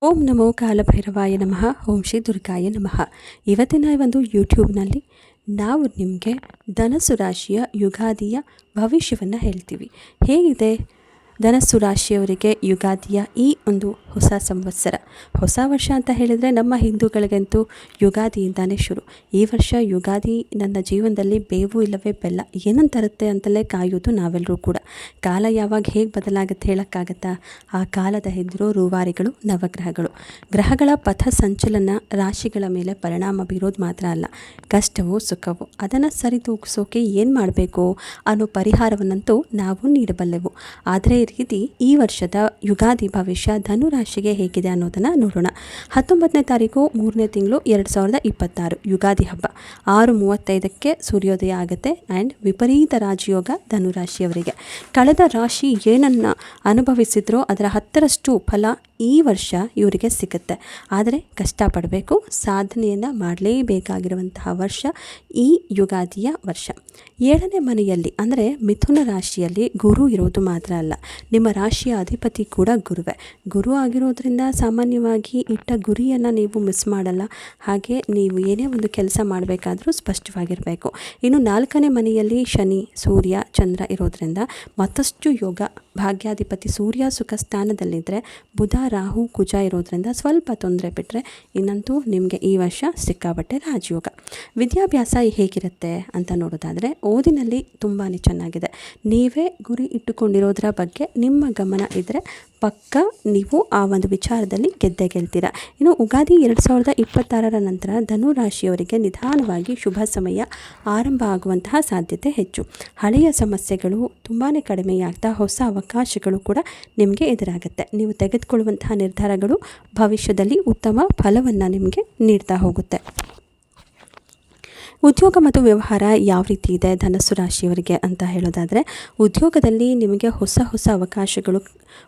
ಓಂ ನಮೋ ಕಾಲಭೈರವಾಯ ನಮಃ. ಓಂ ಶ್ರೀ ದುರ್ಗಾಯ ನಮಃ. ಇವತ್ತಿನ ಒಂದು ಯೂಟ್ಯೂಬ್ನಲ್ಲಿ ನಾವು ನಿಮಗೆ ಧನಸ್ಸು ರಾಶಿಯ ಯುಗಾದಿಯ ಭವಿಷ್ಯವನ್ನು ಹೇಳ್ತೀವಿ. ಹೇಗಿದೆ ಧನಸ್ಸು ರಾಶಿಯವರಿಗೆ ಯುಗಾದಿಯ ಈ ಒಂದು ಹೊಸ ಸಂವತ್ಸರ? ಹೊಸ ವರ್ಷ ಅಂತ ಹೇಳಿದರೆ ನಮ್ಮ ಹಿಂದೂಗಳಿಗಂತೂ ಯುಗಾದಿಯಿಂದಾನೇ ಶುರು. ಈ ವರ್ಷ ಯುಗಾದಿ ನನ್ನ ಜೀವನದಲ್ಲಿ ಬೇವು ಇಲ್ಲವೇ ಬೆಲ್ಲ ಏನನ್ನು ತರುತ್ತೆ ಅಂತಲೇ ಕಾಯೋದು ನಾವೆಲ್ಲರೂ ಕೂಡ. ಕಾಲ ಯಾವಾಗ ಹೇಗೆ ಬದಲಾಗುತ್ತೆ ಹೇಳೋಕ್ಕಾಗತ್ತಾ? ಆ ಕಾಲದ ಹೆಸರು ರೂವಾರಿಗಳು, ನವಗ್ರಹಗಳು. ಗ್ರಹಗಳ ಪಥ ಸಂಚಲನ ರಾಶಿಗಳ ಮೇಲೆ ಪರಿಣಾಮ ಬೀರೋದು ಮಾತ್ರ ಅಲ್ಲ, ಕಷ್ಟವೋ ಸುಖವೋ ಅದನ್ನು ಸರಿದೂಗಿಸೋಕೆ ಏನು ಮಾಡಬೇಕು ಅನ್ನೋ ಪರಿಹಾರವನ್ನಂತೂ ನಾವು ನೀಡಬಲ್ಲೆವು. ಆದರೆ ರೀತಿ ಈ ವರ್ಷದ ಯುಗಾದಿ ಭವಿಷ್ಯ ಧನುರಾಶಿಗೆ ಹೇಗಿದೆ ಅನ್ನೋದನ್ನು ನೋಡೋಣ. 19ನೇ ತಾರೀಕು 3ನೇ ತಿಂಗಳು 2026 ಯುಗಾದಿ ಹಬ್ಬ 6:35ಕ್ಕೆ ಸೂರ್ಯೋದಯ ಆಗುತ್ತೆ. ಆ್ಯಂಡ್ ವಿಪರೀತ ರಾಜಯೋಗ ಧನುರಾಶಿಯವರಿಗೆ. ಕಳೆದ ರಾಶಿ ಏನನ್ನು ಅನುಭವಿಸಿದ್ರೋ ಅದರ 10ರಷ್ಟು ಫಲ ಈ ವರ್ಷ ಇವರಿಗೆ ಸಿಗುತ್ತೆ. ಆದರೆ ಕಷ್ಟಪಡಬೇಕು, ಸಾಧನೆಯನ್ನು ಮಾಡಲೇಬೇಕಾಗಿರುವಂತಹ ವರ್ಷ ಈ ಯುಗಾದಿಯ ವರ್ಷ. 7ನೇ ಮನೆಯಲ್ಲಿ ಅಂದರೆ ಮಿಥುನ ರಾಶಿಯಲ್ಲಿ ಗುರು ಇರೋದು ಮಾತ್ರ ಅಲ್ಲ, ನಿಮ್ಮ ರಾಶಿಯ ಅಧಿಪತಿ ಕೂಡ ಗುರುವೇ. ಗುರು ಆಗಿರೋದ್ರಿಂದ ಸಾಮಾನ್ಯವಾಗಿ ಇಟ್ಟ ಗುರಿಯನ್ನು ನೀವು ಮಿಸ್ ಮಾಡಲ್ಲ. ಹಾಗೆ ನೀವು ಏನೇ ಒಂದು ಕೆಲಸ ಮಾಡಬೇಕಾದ್ರೂ ಸ್ಪಷ್ಟವಾಗಿರಬೇಕು. ಇನ್ನು 4ನೇ ಮನೆಯಲ್ಲಿ ಶನಿ, ಸೂರ್ಯ, ಚಂದ್ರ ಇರೋದ್ರಿಂದ ಮತ್ತಷ್ಟು ಯೋಗ. ಭಾಗ್ಯಾಧಿಪತಿ ಸೂರ್ಯ ಸುಖ ಸ್ಥಾನದಲ್ಲಿದ್ದರೆ, ಬುಧ, ರಾಹು, ಕುಜ ಇರೋದ್ರಿಂದ ಸ್ವಲ್ಪ ತೊಂದರೆ ಬಿಟ್ಟರೆ ಇನ್ನಂತೂ ನಿಮಗೆ ಈ ವರ್ಷ ಸಿಕ್ಕಾಬಟ್ಟೆ ರಾಜಯೋಗ. ವಿದ್ಯಾಭ್ಯಾಸ ಹೇಗಿರುತ್ತೆ ಅಂತ ನೋಡೋದಾದರೆ ಓದಿನಲ್ಲಿ ತುಂಬಾ ಚೆನ್ನಾಗಿದೆ. ನೀವೇ ಗುರಿ ಇಟ್ಟುಕೊಂಡಿರೋದರ ಬಗ್ಗೆ ನಿಮ್ಮ ಗಮನ ಇದ್ದರೆ ಪಕ್ಕ ನೀವು ಆ ಒಂದು ವಿಚಾರದಲ್ಲಿ ಗೆದ್ದೇ ಗೆಲ್ತೀರಾ. ಇನ್ನು ಉಗಾದಿ 2026 ನಂತರ ಧನು ರಾಶಿಯವರಿಗೆ ನಿಧಾನವಾಗಿ ಶುಭ ಸಮಯ ಆರಂಭ ಆಗುವಂತಹ ಸಾಧ್ಯತೆ ಹೆಚ್ಚು. ಹಳೆಯ ಸಮಸ್ಯೆಗಳು ತುಂಬಾ ಕಡಿಮೆಯಾಗ್ತಾ ಹೊಸ ಅವಕಾಶಗಳು ಕೂಡ ನಿಮಗೆ ಎದುರಾಗುತ್ತೆ. ನೀವು ತೆಗೆದುಕೊಳ್ಳುವಂತಹ ನಿರ್ಧಾರಗಳು ಭವಿಷ್ಯದಲ್ಲಿ ಉತ್ತಮ ಫಲವನ್ನು ನಿಮಗೆ ನೀಡ್ತಾ ಹೋಗುತ್ತೆ. ಉದ್ಯೋಗ ಮತ್ತು ವ್ಯವಹಾರ ಯಾವ ರೀತಿ ಇದೆ ಧನಸ್ಸು ರಾಶಿಯವರಿಗೆ ಅಂತ ಹೇಳೋದಾದರೆ, ಉದ್ಯೋಗದಲ್ಲಿ ನಿಮಗೆ ಹೊಸ ಹೊಸ ಅವಕಾಶಗಳು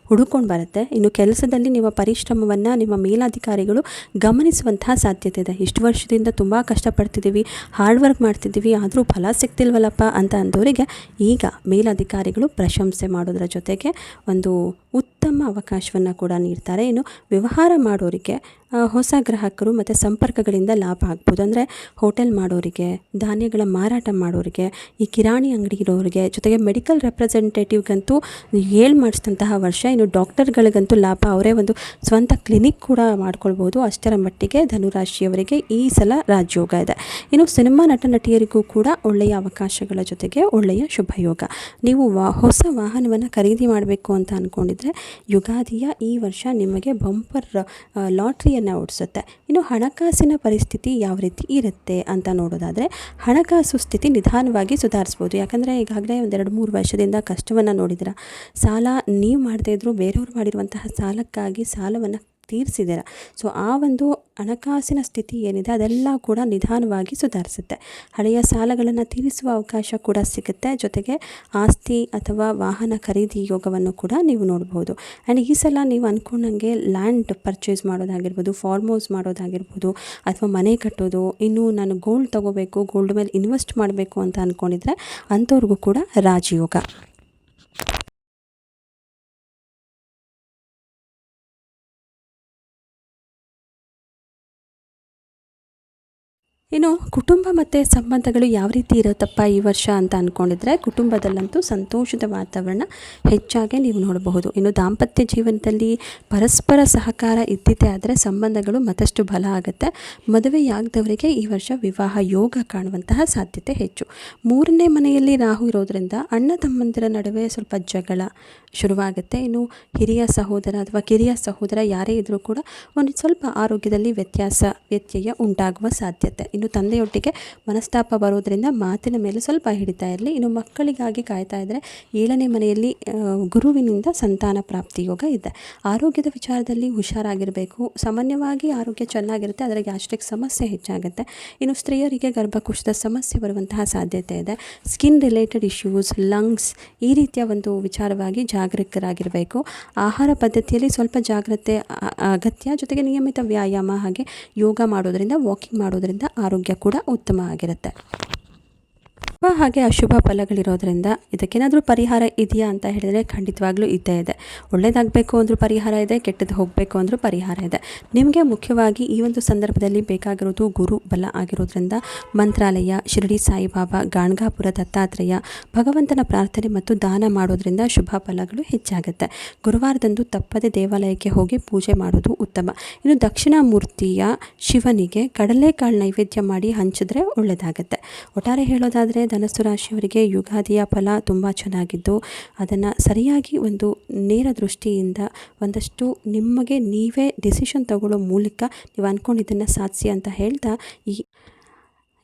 ಹುಡುಕೊಂಡು ಬರುತ್ತೆ. ಇನ್ನು ಕೆಲಸದಲ್ಲಿ ನಿಮ್ಮ ಪರಿಶ್ರಮವನ್ನು ನಿಮ್ಮ ಮೇಲಾಧಿಕಾರಿಗಳು ಗಮನಿಸುವಂತಹ ಸಾಧ್ಯತೆ ಇದೆ. ಇಷ್ಟು ವರ್ಷದಿಂದ ತುಂಬ ಕಷ್ಟಪಡ್ತಿದ್ದೀವಿ, ಹಾರ್ಡ್ ವರ್ಕ್ ಮಾಡ್ತಿದ್ದೀವಿ, ಆದರೂ ಫಲ ಸಿಗ್ತಿಲ್ವಲ್ಲಪ್ಪ ಅಂತ ಅಂದವರಿಗೆ ಈಗ ಮೇಲಾಧಿಕಾರಿಗಳು ಪ್ರಶಂಸೆ ಮಾಡೋದರ ಜೊತೆಗೆ ಒಂದು ಉತ್ತಮ ಅವಕಾಶವನ್ನು ಕೂಡ ನೀಡ್ತಾರೆ. ಇನ್ನು ವ್ಯವಹಾರ ಮಾಡೋರಿಗೆ ಹೊಸ ಗ್ರಾಹಕರು ಮತ್ತು ಸಂಪರ್ಕಗಳಿಂದ ಲಾಭ ಆಗ್ಬೋದು. ಅಂದರೆ ಹೋಟೆಲ್ ಮಾಡೋರಿಗೆ, ಧಾನ್ಯಗಳ ಮಾರಾಟ ಮಾಡೋರಿಗೆ, ಈ ಕಿರಾಣಿ ಅಂಗಡಿ ಇರೋರಿಗೆ, ಜೊತೆಗೆ ಮೆಡಿಕಲ್ ರೆಪ್ರೆಸೆಂಟೇಟಿವ್ಗಂತೂ ಹೇಳಿ ಮಾಡಿಸಿದಂತಹ ವರ್ಷ. ಇನ್ನು ಡಾಕ್ಟರ್ಗಳಿಗಂತೂ ಲಾಭ, ಅವರೇ ಒಂದು ಸ್ವಂತ ಕ್ಲಿನಿಕ್ ಕೂಡ ಮಾಡ್ಕೊಳ್ಬೋದು. ಅಷ್ಟರ ಮಟ್ಟಿಗೆ ಧನುರಾಶಿಯವರಿಗೆ ಈ ಸಲ ರಾಜಯೋಗ ಇದೆ. ಇನ್ನು ಸಿನಿಮಾ ನಟ ನಟಿಯರಿಗೂ ಕೂಡ ಒಳ್ಳೆಯ ಅವಕಾಶಗಳ ಜೊತೆಗೆ ಒಳ್ಳೆಯ ಶುಭಯೋಗ. ನೀವು ಹೊಸ ವಾಹನವನ್ನು ಖರೀದಿ ಮಾಡಬೇಕು ಅಂತ ಅಂದ್ಕೊಂಡಿದ್ರೆ ಯುಗಾದಿಯ ಈ ವರ್ಷ ನಿಮಗೆ ಬಂಪರ್ ಲಾಟ್ರಿಯನ್ನು ಓಡಿಸುತ್ತೆ. ಇನ್ನು ಹಣಕಾಸಿನ ಪರಿಸ್ಥಿತಿ ಯಾವ ರೀತಿ ಇರುತ್ತೆ ಅಂತ ನೋಡೋದಾದರೆ, ಹಣಕಾಸು ಸ್ಥಿತಿ ನಿಧಾನವಾಗಿ ಸುಧಾರಿಸ್ಬೋದು. ಯಾಕಂದರೆ ಈಗಾಗಲೇ 2-3 ವರ್ಷದಿಂದ ಕಷ್ಟವನ್ನು ನೋಡಿದಿರ. ಸಾಲ ನೀವು ಮಾಡದೇ ಇದ್ದರೂ ಬೇರೆಯವರು ಮಾಡಿರುವಂತಹ ಸಾಲಕ್ಕಾಗಿ ಸಾಲವನ್ನು ತೀರಿಸಿದ್ದೀರ. ಸೊ ಆ ಒಂದು ಹಣಕಾಸಿನ ಸ್ಥಿತಿ ಏನಿದೆ ಅದೆಲ್ಲ ಕೂಡ ನಿಧಾನವಾಗಿ ಸುಧಾರಿಸುತ್ತೆ. ಹಳೆಯ ಸಾಲಗಳನ್ನು ತೀರಿಸುವ ಅವಕಾಶ ಕೂಡ ಸಿಗುತ್ತೆ. ಜೊತೆಗೆ ಆಸ್ತಿ ಅಥವಾ ವಾಹನ ಖರೀದಿ ಯೋಗವನ್ನು ಕೂಡ ನೀವು ನೋಡ್ಬೋದು. ಆ್ಯಂಡ್ ಈ ಸಲ ನೀವು ಅಂದ್ಕೊಂಡಂಗೆ ಲ್ಯಾಂಡ್ ಪರ್ಚೇಸ್ ಮಾಡೋದಾಗಿರ್ಬೋದು, ಫಾರ್ಮ್ ಹೌಸ್ ಮಾಡೋದಾಗಿರ್ಬೋದು, ಅಥವಾ ಮನೆ ಕಟ್ಟೋದು, ಇನ್ನು ನಾನು ಗೋಲ್ಡ್ ತೊಗೋಬೇಕು, ಗೋಲ್ಡ್ ಮೇಲೆ ಇನ್ವೆಸ್ಟ್ ಮಾಡಬೇಕು ಅಂತ ಅಂದ್ಕೊಂಡಿದ್ರೆ ಅಂಥವ್ರಿಗೂ ಕೂಡ ರಾಜಯೋಗ. ಇನ್ನು ಕುಟುಂಬ ಮತ್ತು ಸಂಬಂಧಗಳು ಯಾವ ರೀತಿ ಇರುತ್ತಪ್ಪ ಈ ವರ್ಷ ಅಂತ ಅಂದ್ಕೊಂಡಿದ್ರೆ, ಕುಟುಂಬದಲ್ಲಂತೂ ಸಂತೋಷದ ವಾತಾವರಣ ಹೆಚ್ಚಾಗಿ ನೀವು ನೋಡಬಹುದು. ಇನ್ನು ದಾಂಪತ್ಯ ಜೀವನದಲ್ಲಿ ಪರಸ್ಪರ ಸಹಕಾರ ಇದ್ದಿದ್ದೇ ಆದರೆ ಸಂಬಂಧಗಳು ಮತ್ತಷ್ಟು ಬಲ ಆಗುತ್ತೆ. ಮದುವೆಯಾಗದವರಿಗೆ ಈ ವರ್ಷ ವಿವಾಹ ಯೋಗ ಕಾಣುವಂತಹ ಸಾಧ್ಯತೆ ಹೆಚ್ಚು. 3ನೇ ಮನೆಯಲ್ಲಿ ರಾಹು ಇರೋದರಿಂದ ಅಣ್ಣ ತಮ್ಮಂದಿರ ನಡುವೆ ಸ್ವಲ್ಪ ಜಗಳ ಶುರುವಾಗುತ್ತೆ. ಇನ್ನು ಹಿರಿಯ ಸಹೋದರ ಅಥವಾ ಕಿರಿಯ ಸಹೋದರ ಯಾರೇ ಇದ್ದರೂ ಕೂಡ ಒಂದು ಸ್ವಲ್ಪ ಆರೋಗ್ಯದಲ್ಲಿ ವ್ಯತ್ಯಯ ಉಂಟಾಗುವ ಸಾಧ್ಯತೆ. ಇನ್ನು ತಂದೆಯೊಟ್ಟಿಗೆ ಮನಸ್ತಾಪ ಬರೋದರಿಂದ ಮಾತಿನ ಮೇಲೆ ಸ್ವಲ್ಪ ಹಿಡಿತಾ ಇರಲಿ. ಇನ್ನು ಮಕ್ಕಳಿಗಾಗಿ ಕಾಯ್ತಾ ಇದ್ದರೆ 7ನೇ ಮನೆಯಲ್ಲಿ ಗುರುವಿನಿಂದ ಸಂತಾನ ಪ್ರಾಪ್ತಿ ಯೋಗ ಇದೆ. ಆರೋಗ್ಯದ ವಿಚಾರದಲ್ಲಿ ಹುಷಾರಾಗಿರಬೇಕು. ಸಾಮಾನ್ಯವಾಗಿ ಆರೋಗ್ಯ ಚೆನ್ನಾಗಿರುತ್ತೆ, ಆದರೆ ಗ್ಯಾಸ್ಟ್ರಿಕ್ ಸಮಸ್ಯೆ ಹೆಚ್ಚಾಗುತ್ತೆ. ಇನ್ನು ಸ್ತ್ರೀಯರಿಗೆ ಗರ್ಭಕೋಶದ ಸಮಸ್ಯೆ ಬರುವಂತಹ ಸಾಧ್ಯತೆ ಇದೆ. ಸ್ಕಿನ್ ರಿಲೇಟೆಡ್ ಇಶ್ಯೂಸ್, ಲಂಗ್ಸ್ ಈ ರೀತಿಯ ಒಂದು ವಿಚಾರವಾಗಿ ಜಾಗರೂಕರಾಗಿರಬೇಕು. ಆಹಾರ ಪದ್ಧತಿಯಲ್ಲಿ ಸ್ವಲ್ಪ ಜಾಗ್ರತೆ ಅಗತ್ಯ. ಜೊತೆಗೆ ನಿಯಮಿತ ವ್ಯಾಯಾಮ ಹಾಗೆ ಯೋಗ ಮಾಡೋದರಿಂದ, ವಾಕಿಂಗ್ ಮಾಡೋದರಿಂದ ಆರೋಗ್ಯ ಕೂಡ ಉತ್ತಮ ಆಗಿರುತ್ತೆ. ಹಾಗೆ ಅಶುಭ ಫಲಗಳಿರೋದ್ರಿಂದ ಇದಕ್ಕೇನಾದರೂ ಪರಿಹಾರ ಇದೆಯಾ ಅಂತ ಹೇಳಿದರೆ ಖಂಡಿತವಾಗ್ಲೂ ಇದ್ದೇ ಇದೆ. ಒಳ್ಳೆಯದಾಗಬೇಕು ಅಂದರೂ ಪರಿಹಾರ ಇದೆ, ಕೆಟ್ಟದ್ದು ಹೋಗಬೇಕು ಅಂದರೂ ಪರಿಹಾರ ಇದೆ. ನಿಮಗೆ ಮುಖ್ಯವಾಗಿ ಈ ಒಂದು ಸಂದರ್ಭದಲ್ಲಿ ಬೇಕಾಗಿರೋದು ಗುರು ಬಲ ಆಗಿರೋದ್ರಿಂದ ಮಂತ್ರಾಲಯ, ಶಿರಡಿ ಸಾಯಿಬಾಬಾ, ಗಾಣಗಾಪುರ ದತ್ತಾತ್ರೇಯ, ಭಗವಂತನ ಪ್ರಾರ್ಥನೆ ಮತ್ತು ದಾನ ಮಾಡೋದ್ರಿಂದ ಶುಭ ಫಲಗಳು ಹೆಚ್ಚಾಗುತ್ತೆ. ಗುರುವಾರದಂದು ತಪ್ಪದೆ ದೇವಾಲಯಕ್ಕೆ ಹೋಗಿ ಪೂಜೆ ಮಾಡೋದು ಉತ್ತಮ. ಇನ್ನು ದಕ್ಷಿಣಾಮೂರ್ತಿಯ ಶಿವನಿಗೆ ಕಡಲೆಕಾಳು ನೈವೇದ್ಯ ಮಾಡಿ ಹಂಚಿದ್ರೆ ಒಳ್ಳೆಯದಾಗುತ್ತೆ. ಒಟ್ಟಾರೆ ಹೇಳೋದಾದರೆ ಧನಸ್ಸು ರಾಶಿಯವರಿಗೆ ಯುಗಾದಿಯ ಫಲ ತುಂಬ ಚೆನ್ನಾಗಿದ್ದು ಅದನ್ನು ಸರಿಯಾಗಿ ಒಂದು ನೇರ ದೃಷ್ಟಿಯಿಂದ ಒಂದಷ್ಟು ನಿಮಗೆ ನೀವೇ ಡಿಸಿಷನ್ ತಗೊಳ್ಳೋ ಮೂಲಕ ನೀವು ಅಂದ್ಕೊಂಡಿದ್ದನ್ನು ಸಾಧಿಸಿ ಅಂತ ಹೇಳ್ತಾ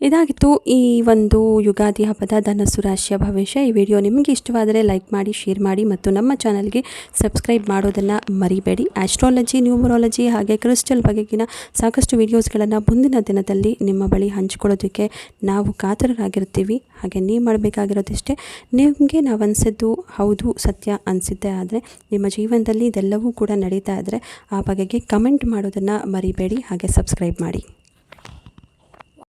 ಇದಾಗಿತ್ತು ಈ ಒಂದು ಯುಗಾದಿ ಹಬ್ಬದ ಧನಸ್ಸು ರಾಶಿಯ ಭವಿಷ್ಯ. ಈ ವಿಡಿಯೋ ನಿಮಗೆ ಇಷ್ಟವಾದರೆ ಲೈಕ್ ಮಾಡಿ, ಶೇರ್ ಮಾಡಿ ಮತ್ತು ನಮ್ಮ ಚಾನಲ್ಗೆ ಸಬ್ಸ್ಕ್ರೈಬ್ ಮಾಡೋದನ್ನು ಮರಿಬೇಡಿ. ಆಸ್ಟ್ರಾಲಜಿ, ನ್ಯೂಮರಾಲಜಿ ಹಾಗೆ ಕ್ರಿಸ್ಟಲ್ ಬಗೆಗಿನ ಸಾಕಷ್ಟು ವಿಡಿಯೋಸ್ಗಳನ್ನು ಮುಂದಿನ ದಿನದಲ್ಲಿ ನಿಮ್ಮ ಬಳಿ ಹಂಚ್ಕೊಳ್ಳೋದಕ್ಕೆ ನಾವು ಕಾತರರಾಗಿರ್ತೀವಿ. ಹಾಗೆ ನೀವು ಮಾಡಬೇಕಾಗಿರೋದಿಷ್ಟೇ, ನಿಮಗೆ ನಾವು ಅನಿಸಿದ್ದು ಹೌದು ಸತ್ಯ ಅನಿಸಿದ್ದೆ ಆದರೆ ನಿಮ್ಮ ಜೀವನದಲ್ಲಿ ಇದೆಲ್ಲವೂ ಕೂಡ ನಡೀತಾ ಇದ್ದರೆ ಆ ಬಗೆಗೆ ಕಮೆಂಟ್ ಮಾಡೋದನ್ನು ಮರಿಬೇಡಿ. ಹಾಗೆ ಸಬ್ಸ್ಕ್ರೈಬ್ ಮಾಡಿ.